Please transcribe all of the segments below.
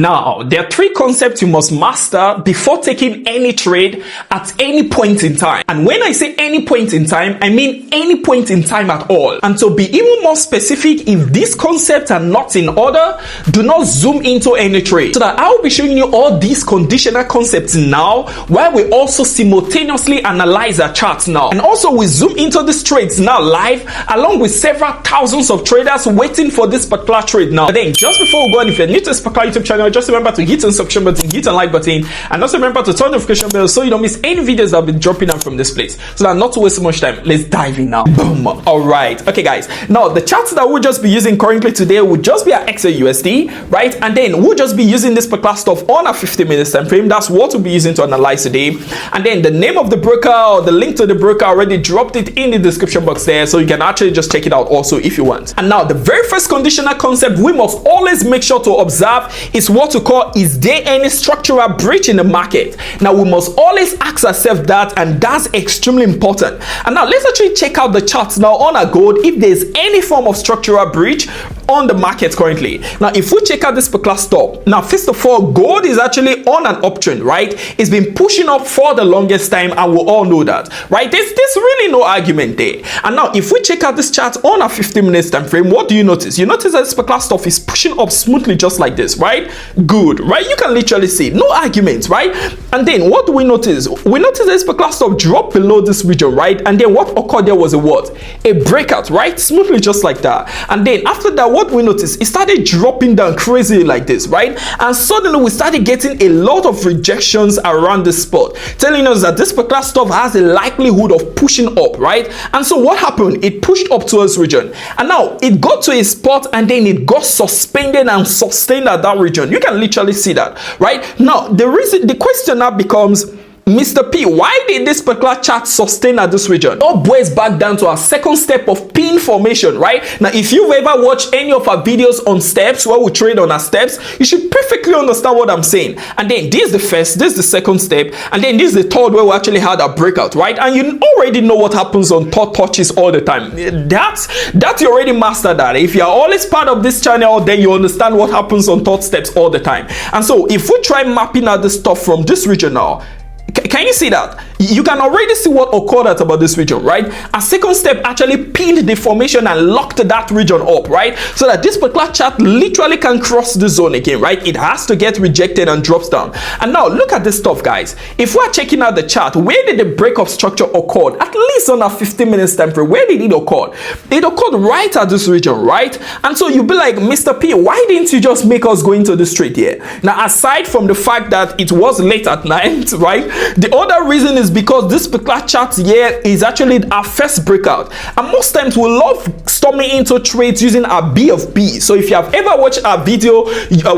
Now, there are 3 concepts you must master before taking any trade at any point in time. And when I say any point in time, I mean any point in time at all. And to be even more specific, if these concepts are not in order, do not zoom into any trade. So that I will be showing you all these conditional concepts now, while we also simultaneously analyze our charts now. And also we zoom into these trades now live, along with several thousands of traders waiting for this particular trade now. But then just before we go on, if you're new to this particular YouTube channel, just remember to hit the subscription button, hit the like button, and also remember to turn the notification bell so you don't miss any videos that I'll be dropping out from this place. So that not to waste so much time, let's dive in now. Boom. All right. Okay, guys. Now the charts that we'll just be using currently today will just be our XAUSD, right? And then we'll just be using this particular stuff on a 50-minute time frame. That's what we'll be using to analyze today. And then the name of the broker, or the link to the broker, I already dropped it in the description box there, so you can actually just check it out also if you want. And now the very first conditional concept we must always make sure to observe is what to call, is there any structural breach in the market? Now we must always ask ourselves that, and that's extremely important. And now let's actually check out the charts now on our gold if there's any form of structural breach on the market currently. Now if we check out this particular stop, now first of all, gold is actually on an uptrend, right? It's been pushing up for the longest time, and we all know that, right? There's really no argument there. And now if we check out this chart on a 50-minute time frame, what do you notice? You notice that this particular stuff is pushing up smoothly just like this, right? Good, right? You can literally see no arguments, right? And then what do we notice? We notice that this particular stuff dropped below this region, right? And then what occurred there was a what? A breakout, right? Smoothly just like that. And then after that, what we noticed, it started dropping down crazy like this, right? And suddenly we started getting a lot of rejections around this spot, telling us that this particular stuff has a likelihood of pushing up, right? And so what happened? It pushed up towards region, and now it got to a spot, and then it got suspended and sustained at that region. You can literally see that, right? Now the question now becomes, Mr. P, why did this particular chart sustain at this region? All boils back down to our second step of pin formation, right? Now, if you've ever watched any of our videos on steps, where we trade on our steps, you should perfectly understand what I'm saying. And then this is the first, this is the second step, and then this is the third, where we actually had a breakout, right? And you already know what happens on third touches all the time. That you already mastered that. If you're always part of this channel, then you understand what happens on third steps all the time. And so if we try mapping out the stuff from this region now, can you see that? You can already see what occurred at about this region, right? A second step actually pinned the formation and locked that region up, right? So that this particular chart literally can cross the zone again, right? It has to get rejected and drops down. And now look at this stuff, guys. If we're checking out the chart, where did the breakup structure occur? At least on a 15-minute time frame, where did it occur? It occurred right at this region, right? And so you'll be like, Mr. P, why didn't you just make us go into this trade here? Now, aside from the fact that it was late at night, right? The other reason is because this particular chart here is actually our first breakout, and most times we love storming into trades using our B of B. So if you have ever watched our video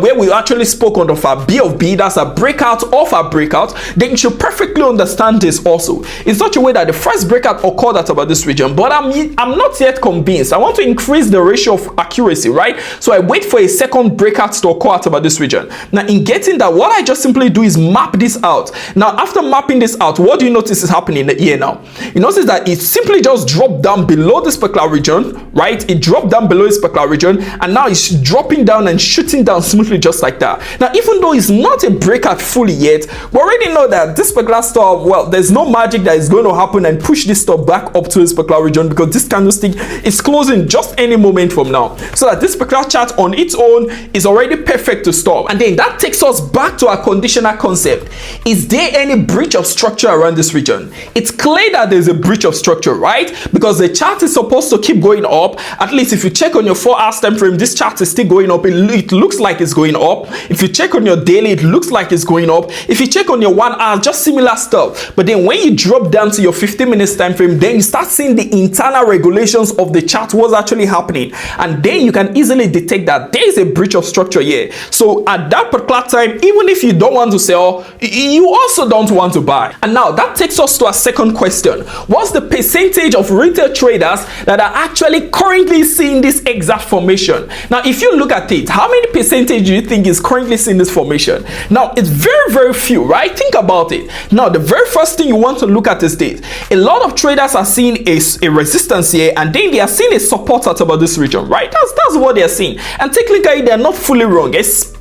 where we actually spoke on of our B of B, that's a breakout of our breakout, then you should perfectly understand this also in such a way that the first breakout occurred at about this region, but I'm not yet convinced. I want to increase the ratio of accuracy, right? So I wait for a second breakout to occur at about this region. Now in getting that, what I just simply do is map this out. Now after mapping this out, what do you notice is happening here now? You notice that it simply just dropped down below this particular region, right? It dropped down below this particular region, and now it's dropping down and shooting down smoothly just like that. Now even though it's not a breakout fully yet, we already know that this particular stuff, well, there's no magic that is going to happen and push this stuff back up to this particular region, because this candlestick is closing just any moment from now, so that this particular chart on its own is already perfect to stop. And then that takes us back to our conditional concept. Is there any breach of structure around this region? It's clear that there's a breach of structure, right? Because the chart is supposed to keep going up. At least if you check on your 4-hour time frame, this chart is still going up. It looks like it's going up. If you check on your daily, it looks like it's going up. If you check on your 1 hour, just similar stuff. But then when you drop down to your 15-minute time frame, then you start seeing the internal regulations of the chart, what's actually happening, and then you can easily detect that there is a breach of structure here. So at that particular time, even if you don't want to sell, you also don't want to buy. And now that takes us to our second question. What's the percentage of retail traders that are actually currently seeing this exact formation? Now if you look at it, how many percentage do you think is currently seeing this formation? Now it's very few, right? Think about it. Now the very first thing you want to look at is this. A lot of traders are seeing a resistance here, and then they are seeing a support at about this region, right? That's what they are seeing, and technically they are not fully wrong, especially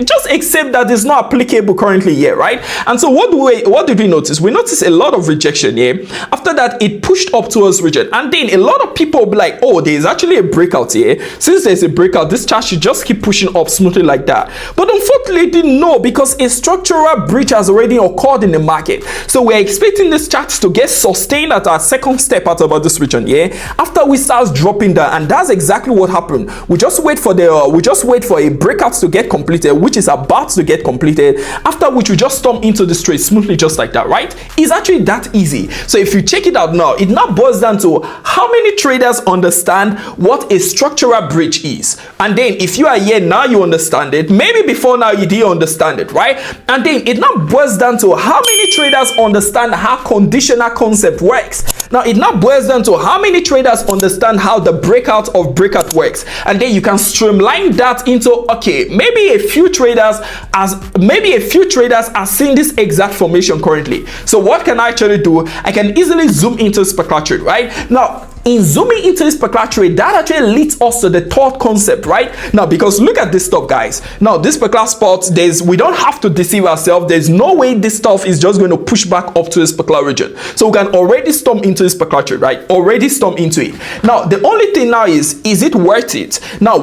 just accept that it's not applicable currently here, right? And so what did we notice? We noticed a lot of rejection here. After that, it pushed up towards region, and then a lot of people will be like, oh, there's actually a breakout here. Since there's a breakout, this chart should just keep pushing up smoothly like that. But unfortunately, no, because a structural breach has already occurred in the market. So we're expecting this chart to get sustained at our second step at about this region, yeah, after we start dropping down. And that's exactly what happened. We just wait for a breakout to get completed, which is about to get completed, after which we just storm into the trade smoothly just like that, right? It's actually that easy. So if you check it out now, it now boils down to how many traders understand what a structural breach is. And then if you are here now, you understand it. Maybe before now you didn't understand it, right? And then it now boils down to how many traders understand how conditional concept works. Now it now boils down to how many traders understand how the breakout of breakout works. And then you can streamline that into, okay, maybe a few traders are seeing this exact formation currently. So what can I actually do? I can easily zoom into this particular trade, right? Now, in zooming into this particular trade, that actually leads us to the third concept, right? Now, because look at this stuff, guys. Now, this particular spot, we don't have to deceive ourselves. There's no way this stuff is just going to push back up to this particular region. So we can already storm into this particular trade, right? Already storm into it. Now, the only thing now is it worth it? Now,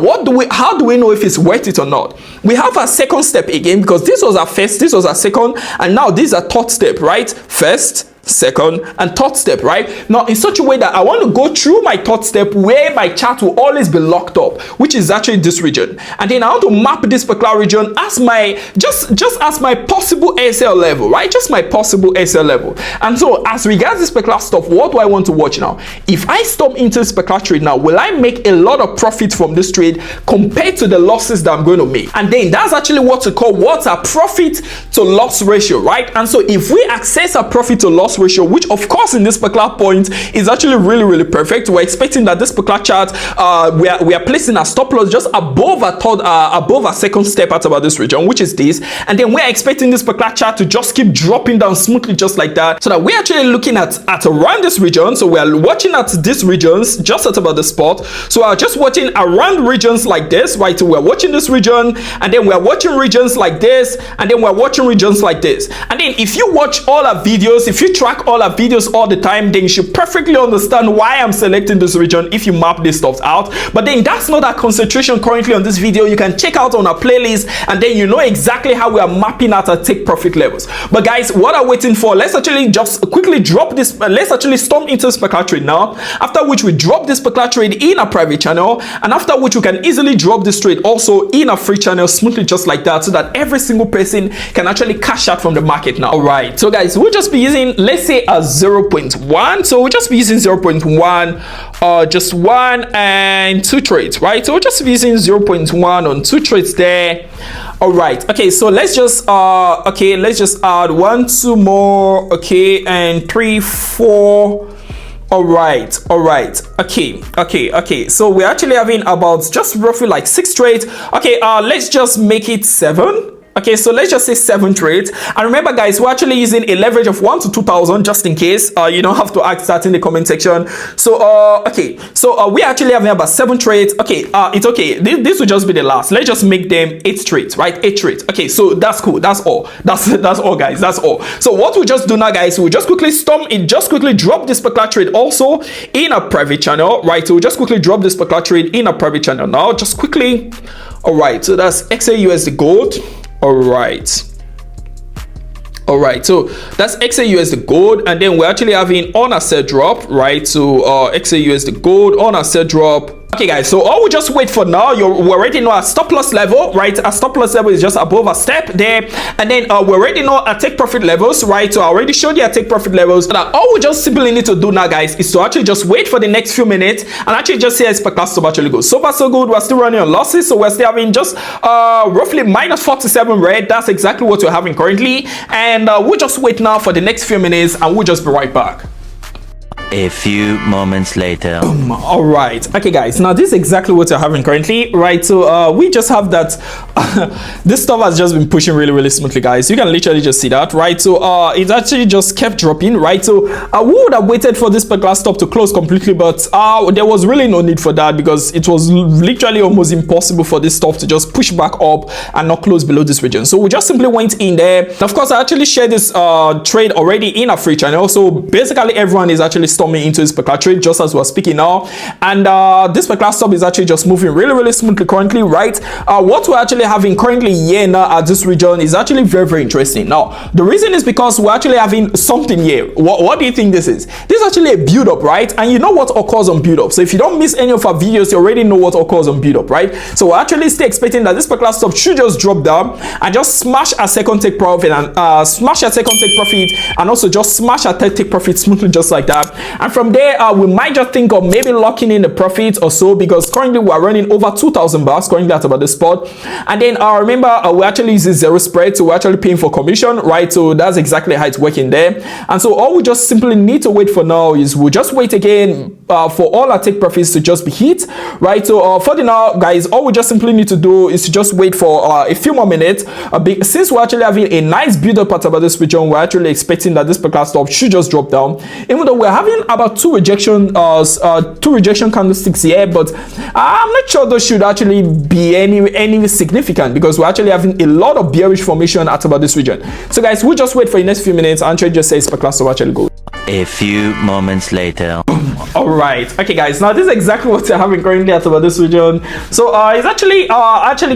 how do we know if it's worth it or not? We have our second step again, because this was our first, this was our second, and now this is a third step, right? First, second, and third step, right? Now, in such a way that I want to go through my third step where my chart will always be locked up, which is actually this region. And then I want to map this particular region as my just as my possible SL level, right? Just my possible SL level. And so as regards this particular stuff, what do I want to watch now? If I storm into this particular trade now, will I make a lot of profit from this trade compared to the losses that I'm going to make? And then that's actually what we call what's a profit to loss ratio, right? And so if we access a profit to loss ratio, which of course in this particular point is actually really perfect, we're expecting that this particular chart we are placing a stop loss just above a second step at about this region, which is this, and then we're expecting this particular chart to just keep dropping down smoothly just like that, so that we're actually looking at around this region. So we are watching at these regions just at about the spot. So we're just watching around regions like this, right? So we're watching this region, and then we're watching regions like this, and then we're watching regions like this. And then if you watch all our videos, if you track all our videos all the time, then you should perfectly understand why I'm selecting this region if you map this stuff out. But then that's not our concentration currently on this video. You can check out on our playlist, and then you know exactly how we are mapping out our take profit levels. But guys, what are we waiting for? Let's actually just quickly drop this. Let's actually storm into this particular trade now, after which we drop this particular trade in a private channel, and after which we can easily drop this trade also in a free channel smoothly just like that, so that every single person can actually cash out from the market now. All right, so guys, we'll just be using, let's say, a 0.1. So we'll just be using 0.1, just 1 and 2 trades, right? So we'll just be using 0.1 on 2 trades there. All right, okay, so let's just add 1, 2 more, okay, and 3, 4. All right, okay, so we're actually having about just roughly like 6 trades. Okay, let's just make it 7. Okay, so let's just say 7 trades. And remember, guys, we're actually using a leverage of 1 to 2,000 just in case. You don't have to ask that in the comment section. So okay, so we're actually having about 7 trades. Okay, it's okay. This will just be the last. Let's just make them 8 trades, right? 8 trades. Okay, so that's cool. That's all. That's all, guys. That's all. So what we'll just do now, guys, we'll just quickly drop this particular trade also in a private channel, right? So we'll just quickly drop this particular trade in a private channel now, just quickly. All right, so that's XAUSD gold. All right, so that's XAUSD gold, and then we're actually having on a set drop, right? So XAUSD gold on a set drop. Okay, guys, so all we just wait for now, we already know our stop loss level, right? Our stop loss level is just above a step there, and then we already know our take profit levels, right? So I already showed you our take profit levels. So that all we just simply need to do now, guys, is to actually just wait for the next few minutes and actually just see how this class actually goes. So far so good. We're still running on losses, so we're still having just roughly minus 47 red. That's exactly what we're having currently, and we'll just wait now for the next few minutes, and we'll just be right back. A few moments later. All right, okay guys, now this is exactly what you're having currently, right? So we just have that this stuff has just been pushing really smoothly, guys. You can literally just see that, right? So it actually just kept dropping, right? So we would have waited for this particular stop to close completely, but there was really no need for that, because it was literally almost impossible for this stuff to just push back up and not close below this region. So we just simply went in there. And of course, I actually shared this trade already in a free channel. So basically everyone is actually storming into this particular trade just as we're speaking now, and this particular stop is actually just moving really smoothly currently, right? What we're actually having currently here now at this region is actually very interesting. Now the reason is because we're actually having something here. What do you think this is? This is actually a build up, right? And you know what occurs on build up. So if you don't miss any of our videos, you already know what occurs on build up, right? So we're actually still expecting that this particular stop should just drop down and just smash a second take profit, and smash a second take profit, and also just smash a third take profit smoothly just like that. And from there we might just think of maybe locking in the profit or so, because currently we're running over 2,000 bucks currently at about the spot. And then remember we actually use zero spread, so we're actually paying for commission, right? So that's exactly how it's working there. And so all we just simply need to wait for now is we'll just wait again for all our take profits to just be hit, right? So for the now, guys, all we just simply need to do is to just wait for a few more minutes. Since we're actually having a nice build up at about this region, we're actually expecting that this particular stop should just drop down, even though we're having about two rejection candlesticks here, but I'm not sure those should actually be any significant, because we're actually having a lot of bearish formation at about this region. So guys, we'll just wait for the next few minutes and trade just says particular stop actually go. A few moments later. All right, okay guys, now this is exactly what you're having currently at about this region. So it's actually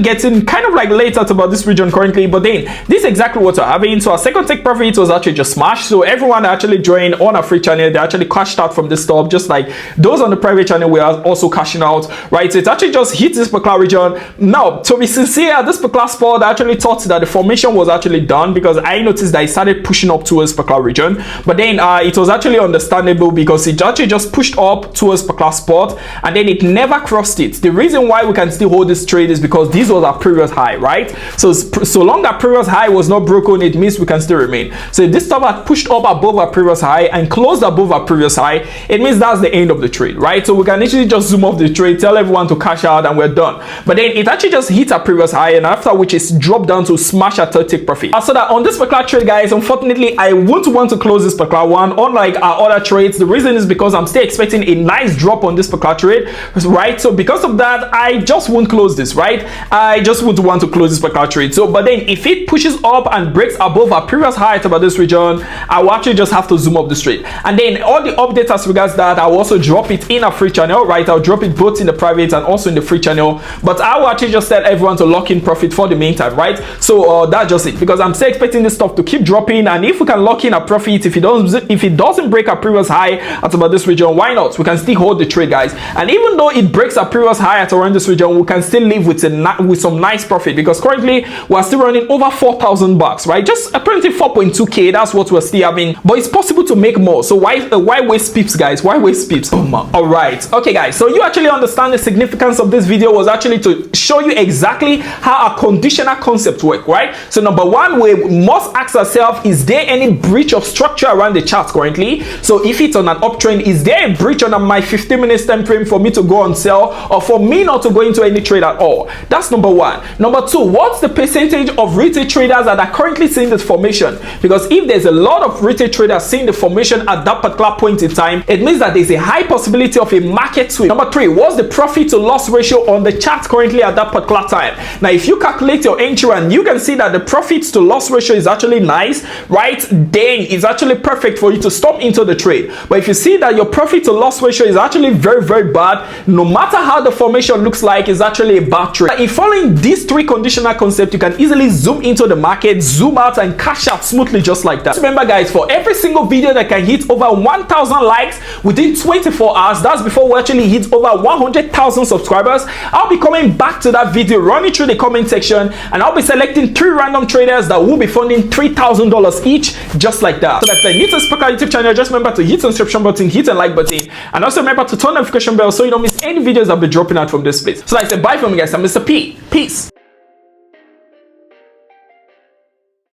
getting kind of like late at about this region currently, but then this is exactly what you're having. So our second take profit was actually just smashed. So everyone actually joined on a free channel, they actually cashed out from this stop, just like those on the private channel we are also cashing out, right? So it actually just hit this particular region. Now to be sincere, this particular spot I actually thought that the formation was actually done, because I noticed that it started pushing up towards particular region, but then it was actually understandable, because it actually just pushed up towards particular spot and then it never crossed it. The reason why we can still hold this trade is because this was our previous high, right? So long that previous high was not broken, it means we can still remain. So if this stop had pushed up above our previous high and closed above our previous high, it means that's the end of the trade, right? So we can actually just zoom off the trade, tell everyone to cash out, and we're done. But then it actually just hit our previous high, and after which it's dropped down to smash a third take profit. So that on this particular trade, guys, unfortunately I won't want to close this particular one, unlike our other trades. The reason is because I'm still expecting a nice drop on this particular trade, right? So because of that, I just won't close this, right? I just would want to close this particular trade. So but then if it pushes up and breaks above our previous high at about this region, I will actually just have to zoom up the trade. And then all the updates as regards that, I will also drop it in a free channel, right? I'll drop it both in the private and also in the free channel, but I will actually just tell everyone to lock in profit for the meantime, right? So that's just it, because I'm still expecting this stuff to keep dropping, and if we can lock in a profit, if it doesn't break our previous high at about this region, why not? We can still hold the trade, guys. And even though it breaks our previous high at around this region, we can still live with some nice profit, because currently we're still running over 4,000 bucks, right? Just apparently 4.2k, that's what we're still having, but it's possible to make more. So why waste pips, guys? Why waste pips? All right, okay guys, so you actually understand the significance of this video was actually to show you exactly how a conditional concept work, right? So number one, we must ask ourselves, is there any breach of structure around the chart currently? So if it's on an uptrend, is there a breach on my 15 minutes time frame for me to go on sell, or for me not to go into any trade at all? That's number one. Number two, what's the percentage of retail traders that are currently seeing this formation? Because if there's a lot of retail traders seeing the formation at that particular point in time, it means that there's a high possibility of a market sweep. Number three, what's the profit to loss ratio on the chart currently at that particular time? Now if you calculate your entry and you can see that the profit to loss ratio is actually nice, right, then it's actually perfect for you to stop into the trade. But if you see that your profit to loss ratio is actually very bad, no matter how the formation looks like, it's actually a bad trade. In following these three conditional concepts, you can easily zoom into the market, zoom out, and cash out smoothly just like that. Remember guys, for every single video that can hit over 1,000 likes within 24 hours, that's before we actually hit over 100,000 subscribers, I'll be coming back to that video, running through the comment section, and I'll be selecting 3 random traders that will be funding $3,000 each, just like that. So that's the new to Scalper YouTube channel. Just remember to hit the subscription button, hit the like button, and also remember to turn the notification bell so you don't miss any videos I'll be dropping out from this place. So I say bye from you guys. I'm Mr. P. Peace.